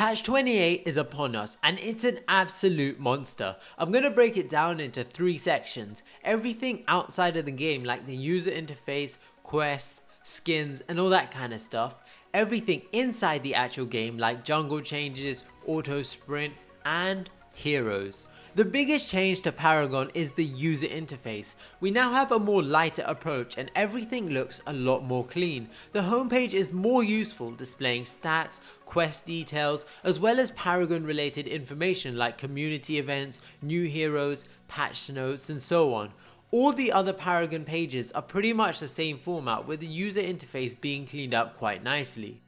Patch 28 is upon us and it's an absolute monster. I'm going to break it down into 3 sections. Everything outside of the game like the user interface, quests, skins and all that kind of stuff. Everything inside the actual game like jungle changes, auto sprint and heroes. The biggest change to Paragon is the user interface. We now have a more lighter approach and everything looks a lot more clean. The homepage is more useful, displaying stats, quest details, as well as Paragon related information like community events, new heroes, patch notes and so on. All the other Paragon pages are pretty much the same format, with the user interface being cleaned up quite nicely.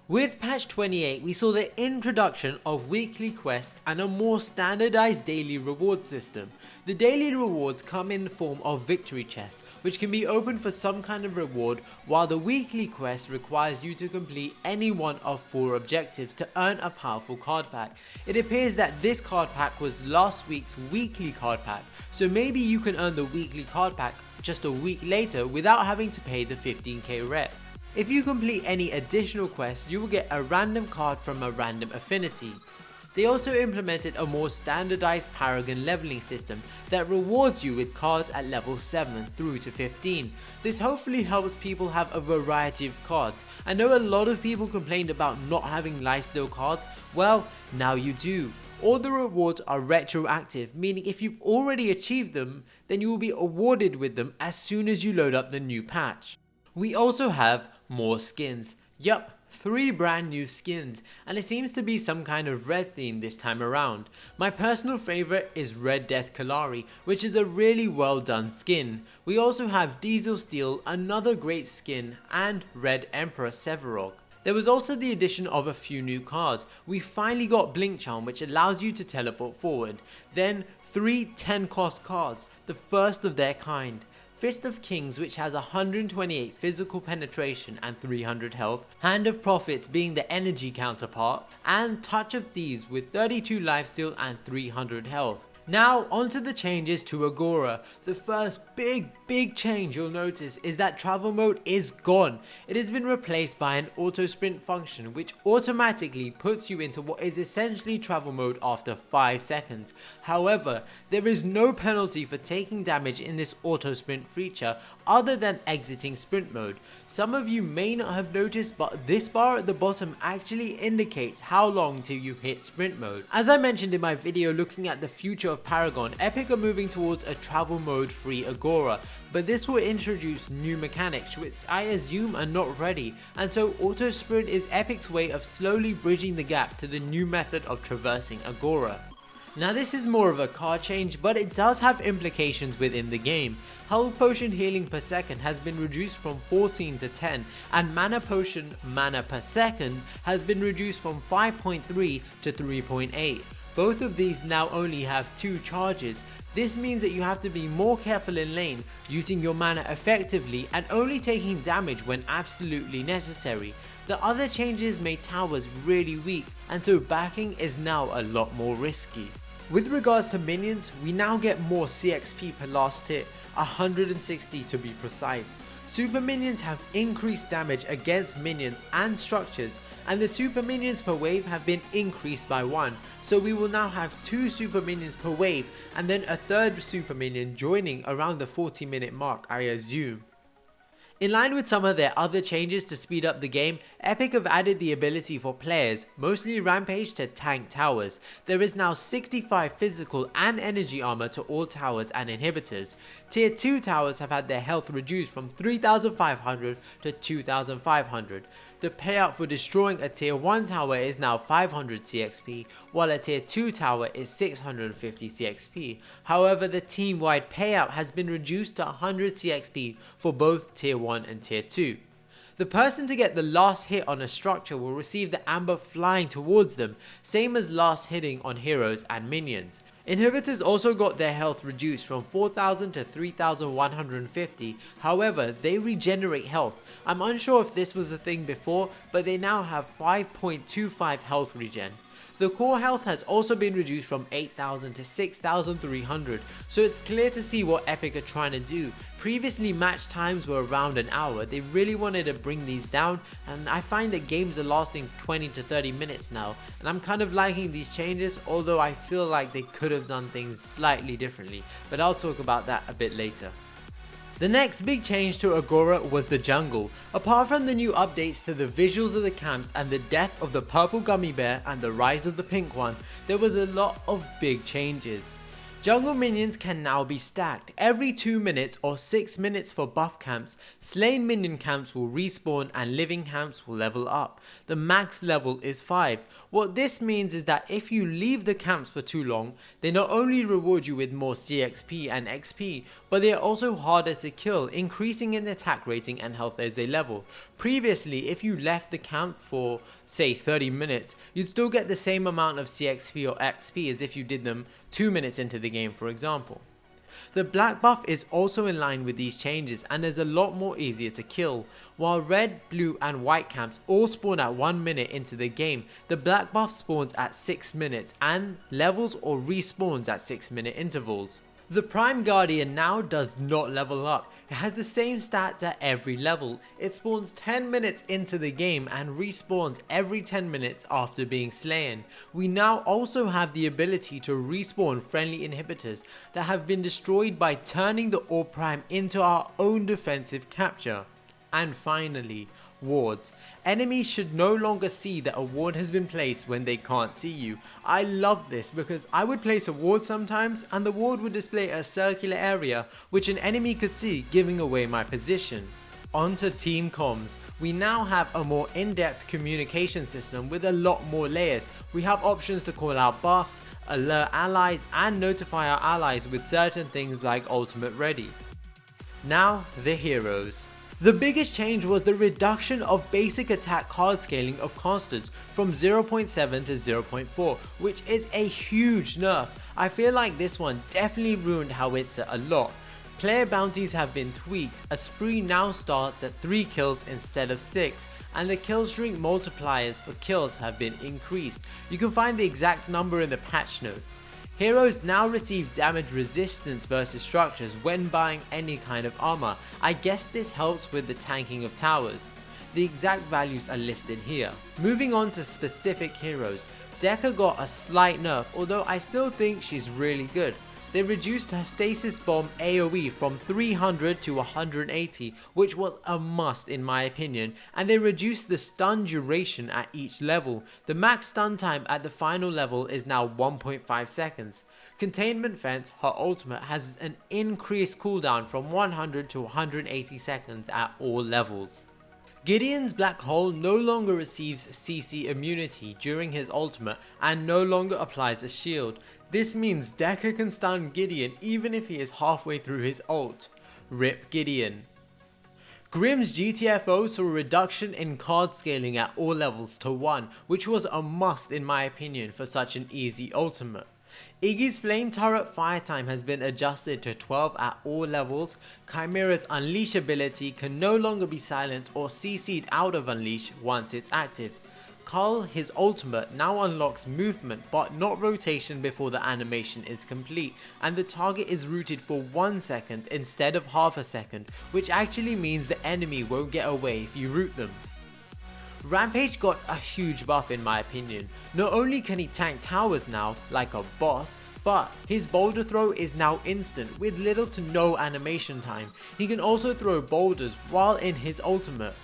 With patch 28, we saw the introduction of weekly quests and a more standardized daily reward system. The daily rewards come in the form of victory chests, which can be opened for some kind of reward, while the weekly quest requires you to complete any one of 4 objectives to earn a powerful card pack. It appears that this card pack was last week's weekly card pack, so maybe you can earn the weekly card pack just a week later without having to pay the 15k rep. If you complete any additional quests, you will get a random card from a random affinity. They also implemented a more standardized Paragon leveling system that rewards you with cards at level 7 through to 15. This hopefully helps people have a variety of cards. I know a lot of people complained about not having lifesteal cards. Well, now you do. All the rewards are retroactive, meaning if you've already achieved them, then you will be awarded with them as soon as you load up the new patch. We also have more skins. Yup, 3 brand new skins, and it seems to be some kind of red theme this time around. My personal favourite is Red Death Kalari, which is a really well done skin. We also have Diesel Steel, another great skin, and Red Emperor Severog. There was also the addition of a few new cards. We finally got Blink Charm, which allows you to teleport forward. Then 3 10 cost cards, the first of their kind. Fist of Kings, which has 128 physical penetration and 300 health, Hand of Prophets being the energy counterpart, and Touch of Thieves with 32 lifesteal and 300 health. Now onto the changes to Agoura. The first big change you'll notice is that travel mode is gone. It has been replaced by an auto sprint function which automatically puts you into what is essentially travel mode after 5 seconds. However, there is no penalty for taking damage in this auto sprint feature other than exiting sprint mode. Some of you may not have noticed, but this bar at the bottom actually indicates how long till you hit sprint mode. As I mentioned in my video looking at the future of Paragon, Epic are moving towards a travel mode free Agoura, but this will introduce new mechanics which I assume are not ready, and so auto sprint is Epic's way of slowly bridging the gap to the new method of traversing Agoura. Now this is more of a card change, but it does have implications within the game. Health potion healing per second has been reduced from 14 to 10, and mana potion mana per second has been reduced from 5.3 to 3.8. Both of these now only have 2 charges. This means that you have to be more careful in lane, using your mana effectively and only taking damage when absolutely necessary. The other changes made towers really weak, and so backing is now a lot more risky. With regards to minions, we now get more CXP per last hit, 160 to be precise. Super minions have increased damage against minions and structures, and the super minions per wave have been increased by 1, so we will now have 2 super minions per wave and then a 3rd super minion joining around the 40-minute mark, I assume. In line with some of their other changes to speed up the game, Epic have added the ability for players, mostly Rampage, to tank towers. There is now 65 physical and energy armor to all towers and inhibitors. Tier 2 towers have had their health reduced from 3,500 to 2,500. The payout for destroying a tier 1 tower is now 500 CXP, while a tier 2 tower is 650 CXP. However, the team-wide payout has been reduced to 100 CXP for both tier 1 and tier 2. The person to get the last hit on a structure will receive the amber flying towards them, same as last hitting on heroes and minions. Inhibitors also got their health reduced from 4,000 to 3,150, however they regenerate health. I'm unsure if this was a thing before, but they now have 5.25 health regen. The core health has also been reduced from 8,000 to 6,300, so it's clear to see what Epic are trying to do. Previously match times were around an hour, they really wanted to bring these down, and I find that games are lasting 20 to 30 minutes now, and I'm kind of liking these changes, although I feel like they could have done things slightly differently, but I'll talk about that a bit later. The next big change to Agoura was the jungle. Apart from the new updates to the visuals of the camps and the death of the purple gummy bear and the rise of the pink one, there was a lot of big changes. Jungle minions can now be stacked. Every 2 minutes or 6 minutes for buff camps, slain minion camps will respawn and living camps will level up. The max level is 5. What this means is that if you leave the camps for too long, they not only reward you with more CXP and XP, but they are also harder to kill, increasing in attack rating and health as they level. Previously, if you left the camp for say 30 minutes, you'd still get the same amount of CXP or XP as if you did them 2 minutes into the game, for example. The black buff is also in line with these changes and is a lot more easier to kill. While red, blue and white camps all spawn at 1 minute into the game, the black buff spawns at 6 minutes and levels or respawns at 6-minute intervals. The Prime Guardian now does not level up. It has the same stats at every level. It spawns 10 minutes into the game and respawns every 10 minutes after being slain. We now also have the ability to respawn friendly inhibitors that have been destroyed by turning the Orb Prime into our own defensive capture. And finally, wards. Enemies should no longer see that a ward has been placed when they can't see you. I love this because I would place a ward sometimes and the ward would display a circular area which an enemy could see, giving away my position. On to team comms. We now have a more in-depth communication system with a lot more layers. We have options to call out buffs, alert allies and notify our allies with certain things like ultimate ready. Now the heroes. The biggest change was the reduction of basic attack card scaling of constants from 0.7 to 0.4, which is a huge nerf. I feel like this one definitely ruined Howitzer a lot. Player bounties have been tweaked, a spree now starts at 3 kills instead of 6, and the kill streak multipliers for kills have been increased. You can find the exact number in the patch notes. Heroes now receive damage resistance versus structures when buying any kind of armor. I guess this helps with the tanking of towers. The exact values are listed here. Moving on to specific heroes, Dekka got a slight nerf, although I still think she's really good. They reduced her stasis bomb AoE from 300 to 180, which was a must in my opinion, and they reduced the stun duration at each level. The max stun time at the final level is now 1.5 seconds. Containment Fence, her ultimate, has an increased cooldown from 100 to 180 seconds at all levels. Gideon's Black Hole no longer receives CC immunity during his ultimate and no longer applies a shield. This means Dekka can stun Gideon even if he is halfway through his ult. RIP Gideon. Grimm's GTFO saw a reduction in card scaling at all levels to 1, which was a must in my opinion for such an easy ultimate. Iggy's Flame Turret fire time has been adjusted to 12 at all levels. Chimera's Unleash ability can no longer be silenced or CC'd out of Unleash once it's active. Carl, his ultimate, now unlocks movement but not rotation before the animation is complete, and the target is rooted for 1 second instead of half a second, which actually means the enemy won't get away if you root them. Rampage got a huge buff in my opinion. Not only can he tank towers now, like a boss, but his boulder throw is now instant with little to no animation time. He can also throw boulders while in his ultimate.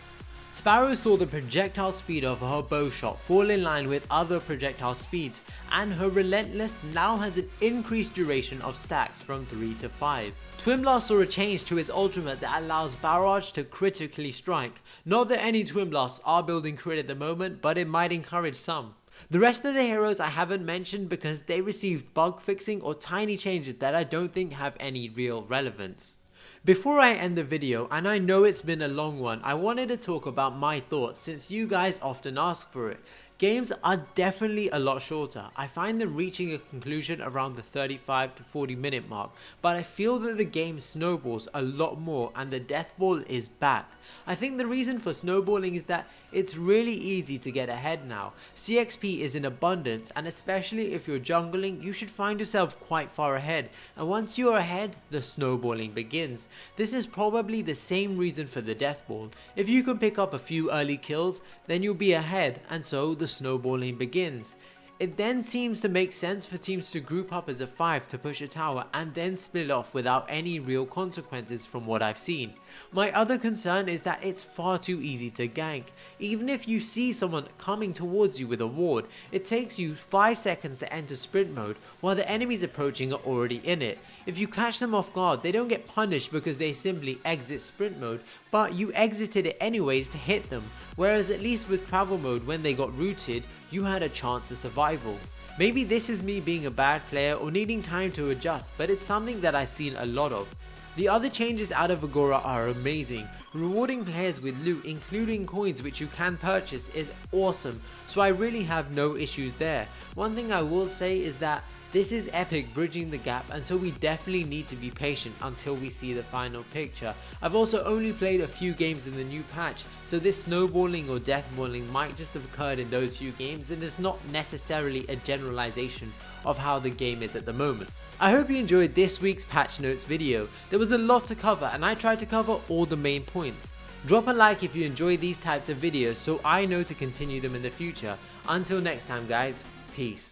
Sparrow saw the projectile speed of her bow shot fall in line with other projectile speeds, and her Relentless now has an increased duration of stacks from 3 to 5. Twinblast saw a change to his ultimate that allows Barrage to critically strike. Not that any Twinblasts are building crit at the moment, but it might encourage some. The rest of the heroes I haven't mentioned because they received bug fixing or tiny changes that I don't think have any real relevance. Before I end the video, and I know it's been a long one, I wanted to talk about my thoughts since you guys often ask for it. Games are definitely a lot shorter. I find them reaching a conclusion around the 35 to 40 minute mark, but I feel that the game snowballs a lot more and the death ball is back. I think the reason for snowballing is that it's really easy to get ahead now. CXP is in abundance, and especially if you're jungling, you should find yourself quite far ahead, and once you're ahead, the snowballing begins. This is probably the same reason for the death ball. If you can pick up a few early kills, then you'll be ahead, and so the snowballing begins. It then seems to make sense for teams to group up as a 5 to push a tower and then split off without any real consequences from what I've seen. My other concern is that it's far too easy to gank. Even if you see someone coming towards you with a ward, it takes you 5 seconds to enter sprint mode while the enemies approaching are already in it. If you catch them off guard, they don't get punished because they simply exit sprint mode, but you exited it anyways to hit them, whereas at least with travel mode when they got rooted, you had a chance of survival. Maybe this is me being a bad player or needing time to adjust, but it's something that I've seen a lot of. The other changes out of Agoura are amazing. Rewarding players with loot, including coins which you can purchase, is awesome, so I really have no issues there. One thing I will say is that this is Epic bridging the gap, and so we definitely need to be patient until we see the final picture. I've also only played a few games in the new patch, so this snowballing or deathballing might just have occurred in those few games, and it's not necessarily a generalization of how the game is at the moment. I hope you enjoyed this week's patch notes video. There was a lot to cover and I tried to cover all the main points. Drop a like if you enjoy these types of videos so I know to continue them in the future. Until next time guys, peace.